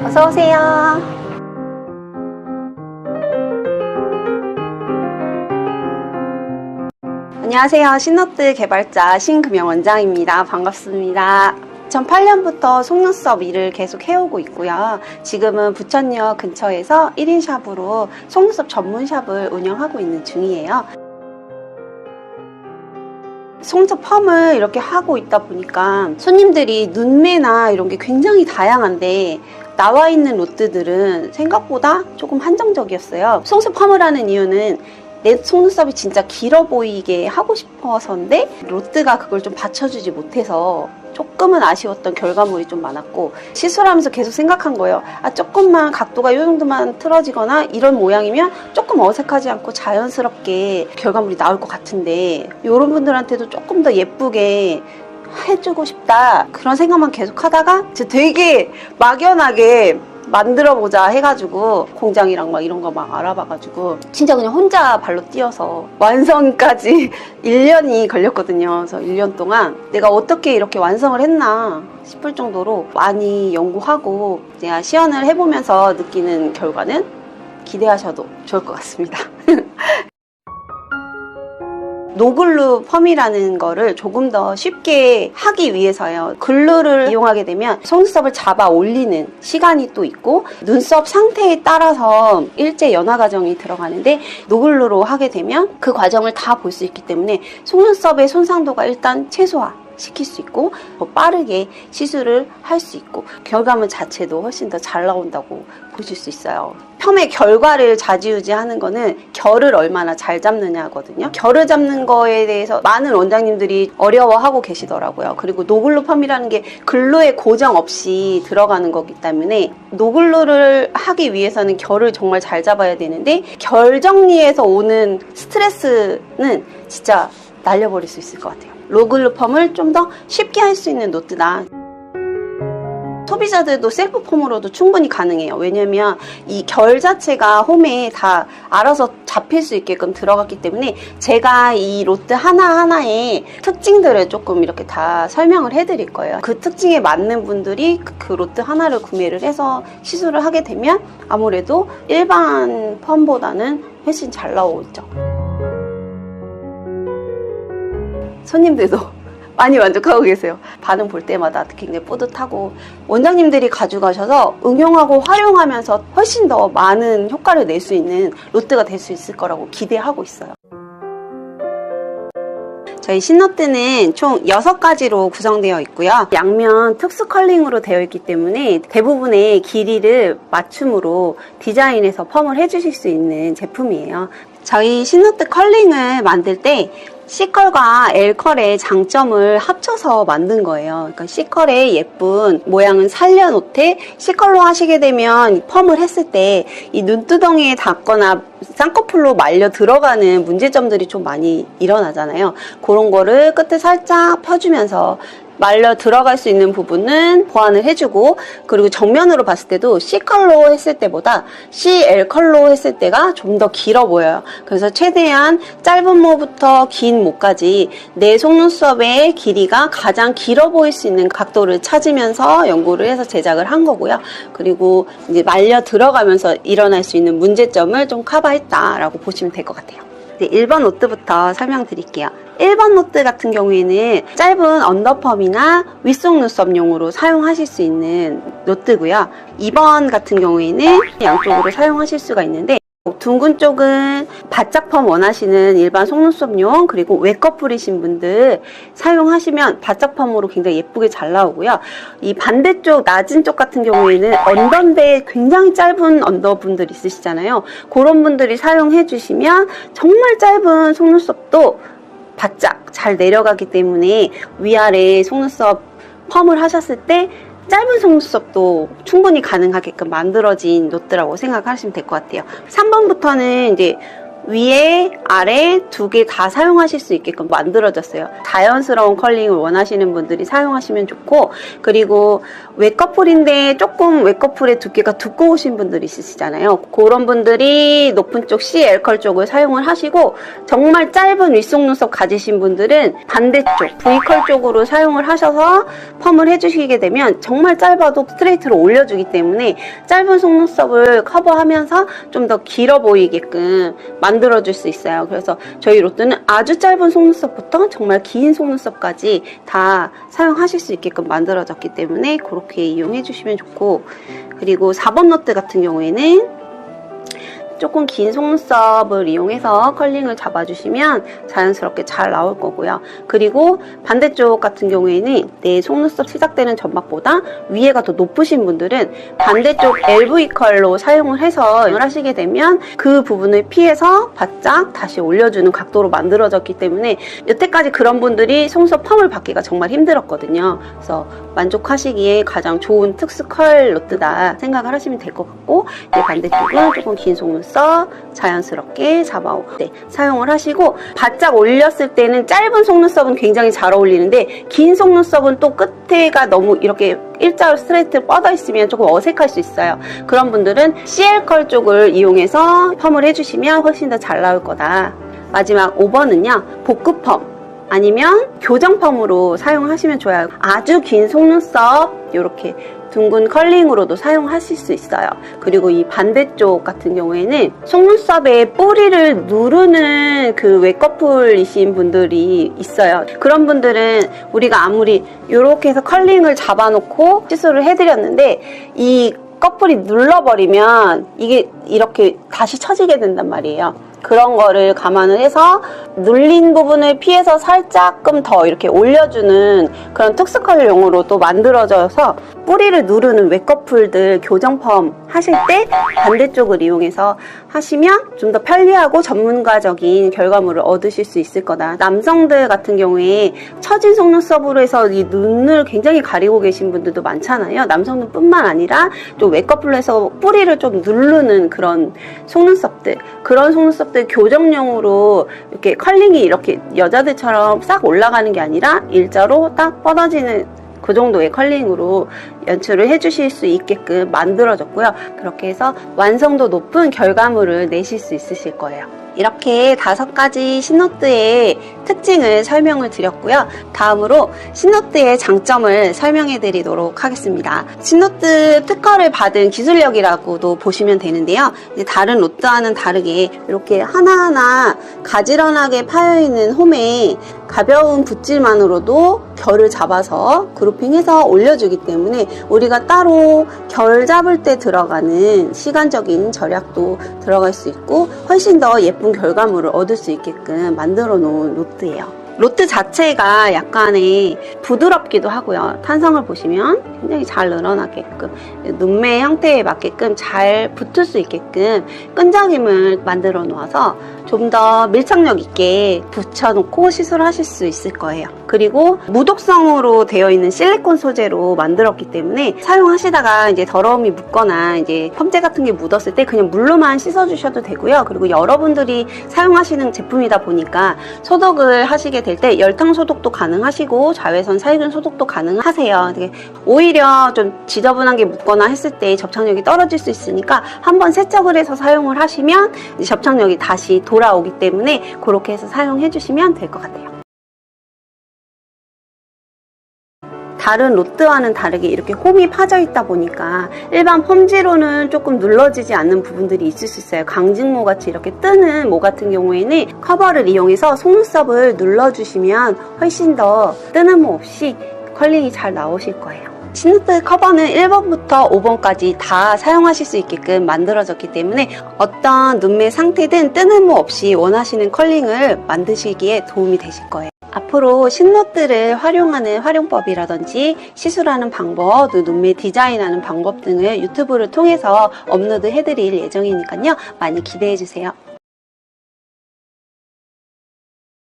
어서오세요. 안녕하세요. 신노트 개발자 신금영 원장입니다. 반갑습니다. 2008년부터 속눈썹 일을 계속 해오고 있고요. 지금은 부천역 근처에서 1인 샵으로 속눈썹 전문 샵을 운영하고 있는 중이에요. 속눈썹 펌을 이렇게 하고 있다 보니까 손님들이 눈매나 이런 게 굉장히 다양한데 나와 있는 롯드들은 생각보다 조금 한정적이었어요. 속눈썹 펌을 하는 이유는 내 속눈썹이 진짜 길어 보이게 하고 싶어서인데 롯드가 그걸 좀 받쳐주지 못해서 조금은 아쉬웠던 결과물이 좀 많았고, 시술하면서 계속 생각한 거예요. 조금만 각도가 이 정도만 틀어지거나 이런 모양이면 조금 어색하지 않고 자연스럽게 결과물이 나올 것 같은데 이런 분들한테도 조금 더 예쁘게 해주고 싶다, 그런 생각만 계속 하다가 되게 막연하게 만들어보자 해가지고 공장이랑 막 이런 거 막 알아봐가지고 진짜 그냥 혼자 발로 뛰어서 완성까지 1년이 걸렸거든요. 그래서 1년 동안 내가 어떻게 이렇게 완성을 했나 싶을 정도로 많이 연구하고 제가 시연을 해보면서 느끼는 결과는 기대하셔도 좋을 것 같습니다. 노글루 펌이라는 거를 조금 더 쉽게 하기 위해서요. 글루를 이용하게 되면 속눈썹을 잡아 올리는 시간이 또 있고 눈썹 상태에 따라서 일제 연화 과정이 들어가는데, 노글루로 하게 되면 그 과정을 다 볼 수 있기 때문에 속눈썹의 손상도가 일단 최소화 시킬 수 있고 더 빠르게 시술을 할 수 있고 결과물 자체도 훨씬 더 잘 나온다고 보실 수 있어요. 펌의 결과를 좌지우지하는 거는 결을 얼마나 잘 잡느냐거든요. 결을 잡는 거에 대해서 많은 원장님들이 어려워하고 계시더라고요. 그리고 노글루 펌이라는 게 글루에 고정 없이 들어가는 거기 때문에 노글루를 하기 위해서는 결을 정말 잘 잡아야 되는데 결 정리에서 오는 스트레스는 진짜 날려버릴 수 있을 것 같아요. 노글루 펌을 좀 더 쉽게 할 수 있는 노트다. 소비자들도 셀프 펌으로도 충분히 가능해요. 왜냐면 이 결 자체가 홈에 다 알아서 잡힐 수 있게끔 들어갔기 때문에 제가 이 로트 하나하나의 특징들을 조금 이렇게 다 설명을 해드릴 거예요. 그 특징에 맞는 분들이 그 로트 하나를 구매를 해서 시술을 하게 되면 아무래도 일반 펌보다는 훨씬 잘 나오죠. 손님들도 많이 만족하고 계세요. 반응 볼 때마다 굉장히 뿌듯하고, 원장님들이 가져가셔서 응용하고 활용하면서 훨씬 더 많은 효과를 낼 수 있는 롯드가 될 수 있을 거라고 기대하고 있어요. 저희 신노트는 총 6가지로 구성되어 있고요. 양면 특수 컬링으로 되어 있기 때문에 대부분의 길이를 맞춤으로 디자인해서 펌을 해주실 수 있는 제품이에요. 저희 신노트 컬링을 만들 때 C컬과 L컬의 장점을 합쳐서 만든 거예요. 그러니까 C컬의 예쁜 모양은 살려놓되 C컬로 하시게 되면 펌을 했을 때 이 눈두덩이에 닿거나 쌍꺼풀로 말려 들어가는 문제점들이 좀 많이 일어나잖아요. 그런 거를 끝에 살짝 펴주면서 말려 들어갈 수 있는 부분은 보완을 해주고, 그리고 정면으로 봤을 때도 C컬로 했을 때보다 CL컬로 했을 때가 좀 더 길어 보여요. 그래서 최대한 짧은 모부터 긴 모까지 내 속눈썹의 길이가 가장 길어 보일 수 있는 각도를 찾으면서 연구를 해서 제작을 한 거고요. 그리고 이제 말려 들어가면서 일어날 수 있는 문제점을 좀 커버했다라고 보시면 될 것 같아요. 1번 노트부터 설명드릴게요. 1번 노트 같은 경우에는 짧은 언더펌이나 윗속눈썹용으로 사용하실 수 있는 노트고요. 2번 같은 경우에는 양쪽으로 사용하실 수가 있는데, 둥근 쪽은 바짝 펌 원하시는 일반 속눈썹용, 그리고 외꺼풀이신 분들 사용하시면 바짝 펌으로 굉장히 예쁘게 잘 나오고요. 이 반대쪽 낮은 쪽 같은 경우에는 언더인데 굉장히 짧은 언더분들 있으시잖아요. 그런 분들이 사용해 주시면 정말 짧은 속눈썹도 바짝 잘 내려가기 때문에 위아래 속눈썹 펌을 하셨을 때 짧은 속눈썹도 충분히 가능하게끔 만들어진 노트라고 생각하시면 될 것 같아요. 3번부터는 이제 위에 아래 두 개 다 사용하실 수 있게끔 만들어졌어요. 자연스러운 컬링을 원하시는 분들이 사용하시면 좋고, 그리고 웨커풀인데 조금 웨커풀의 두께가 두꺼우신 분들이 있으시잖아요. 그런 분들이 높은 쪽 CL컬 쪽을 사용을 하시고, 정말 짧은 윗속 눈썹 가지신 분들은 반대쪽 V컬 쪽으로 사용을 하셔서 펌을 해주시게 되면 정말 짧아도 스트레이트로 올려주기 때문에 짧은 속눈썹을 커버하면서 좀 더 길어 보이게끔 만들어줄 수 있어요. 그래서 저희 로트는 아주 짧은 속눈썹부터 정말 긴 속눈썹까지 다 사용하실 수 있게끔 만들어졌기 때문에 그렇게 이용해 주시면 좋고, 그리고 4번 로트 같은 경우에는 조금 긴 속눈썹을 이용해서 컬링을 잡아주시면 자연스럽게 잘 나올 거고요. 그리고 반대쪽 같은 경우에는 내 속눈썹 시작되는 점막보다 위에가 더 높으신 분들은 반대쪽 LV 컬로 사용을 해서 하시게 되면 그 부분을 피해서 바짝 다시 올려주는 각도로 만들어졌기 때문에 여태까지 그런 분들이 속눈썹 펌을 받기가 정말 힘들었거든요. 그래서 만족하시기에 가장 좋은 특수 컬 로트다 생각을 하시면 될 것 같고, 이제 반대쪽은 조금 긴 속눈썹 자연스럽게 사용을 하시고, 바짝 올렸을 때는 짧은 속눈썹은 굉장히 잘 어울리는데 긴 속눈썹은 또 끝에가 너무 이렇게 일자로 스트레이트 뻗어 있으면 조금 어색할 수 있어요. 그런 분들은 CL컬 쪽을 이용해서 펌을 해주시면 훨씬 더 잘 나올 거다. 마지막 5번은요, 복급 펌 아니면 교정 펌으로 사용하시면 좋아요. 아주 긴 속눈썹 이렇게 둥근 컬링으로도 사용하실 수 있어요. 그리고 이 반대쪽 같은 경우에는 속눈썹에 뿌리를 누르는 그 웨커풀이신 분들이 있어요. 그런 분들은 우리가 아무리 이렇게 해서 컬링을 잡아놓고 시술을 해드렸는데 이 커플이 눌러버리면 이게 이렇게 다시 처지게 된단 말이에요. 그런 거를 감안을 해서 눌린 부분을 피해서 살짝끔 더 이렇게 올려주는 그런 특수컬용으로 또 만들어져서 뿌리를 누르는 웨커풀들 교정펌 하실 때 반대쪽을 이용해서 하시면 좀 더 편리하고 전문가적인 결과물을 얻으실 수 있을 거다. 남성들 같은 경우에 처진 속눈썹으로 해서 이 눈을 굉장히 가리고 계신 분들도 많잖아요. 남성들 뿐만 아니라 좀 웨커풀로 해서 뿌리를 좀 누르는 그런 속눈썹들, 그런 속눈썹들 교정용으로 이렇게 컬링이 이렇게 여자들처럼 싹 올라가는 게 아니라 일자로 딱 뻗어지는 그 정도의 컬링으로 연출을 해주실 수 있게끔 만들어졌고요. 그렇게 해서 완성도 높은 결과물을 내실 수 있으실 거예요. 이렇게 5가지 신노트의 특징을 설명을 드렸고요. 다음으로 신노트의 장점을 설명해 드리도록 하겠습니다. 신노트 특허를 받은 기술력이라고도 보시면 되는데요. 이제 다른 로트와는 다르게 이렇게 하나하나 가지런하게 파여있는 홈에 가벼운 붓질만으로도 결을 잡아서 그루핑해서 올려주기 때문에 우리가 따로 결 잡을 때 들어가는 시간적인 절약도 들어갈 수 있고 훨씬 더 예쁜 결과물을 얻을 수 있게끔 만들어 놓은 로트예요. 로트 자체가 약간의 부드럽기도 하고요. 탄성을 보시면 굉장히 잘 늘어나게끔 눈매 형태에 맞게끔 잘 붙을 수 있게끔 끈적임을 만들어 놓아서 좀 더 밀착력 있게 붙여놓고 시술하실 수 있을 거예요. 그리고 무독성으로 되어 있는 실리콘 소재로 만들었기 때문에 사용하시다가 이제 더러움이 묻거나 이제 펌제 같은 게 묻었을 때 그냥 물로만 씻어주셔도 되고요. 그리고 여러분들이 사용하시는 제품이다 보니까 소독을 하시게 될 때 열탕 소독도 가능하시고 자외선 살균 소독도 가능하세요. 오히려 좀 지저분한 게 묻거나 했을 때 접착력이 떨어질 수 있으니까 한번 세척을 해서 사용을 하시면 이제 접착력이 다시 돌아오기 때문에 그렇게 해서 사용해 주시면 될 것 같아요. 다른 로트와는 다르게 이렇게 홈이 파져 있다 보니까 일반 펌지로는 조금 눌러지지 않는 부분들이 있을 수 있어요. 강직모 같이 이렇게 뜨는 모 같은 경우에는 커버를 이용해서 속눈썹을 눌러주시면 훨씬 더 뜨는 모 없이 컬링이 잘 나오실 거예요. 신노트 커버는 1번부터 5번까지 다 사용하실 수 있게끔 만들어졌기 때문에 어떤 눈매 상태든 뜨는 모 없이 원하시는 컬링을 만드시기에 도움이 되실 거예요. 앞으로 신노트를 활용하는 활용법이라든지 시술하는 방법, 눈매 디자인하는 방법 등을 유튜브를 통해서 업로드 해드릴 예정이니까요. 많이 기대해주세요.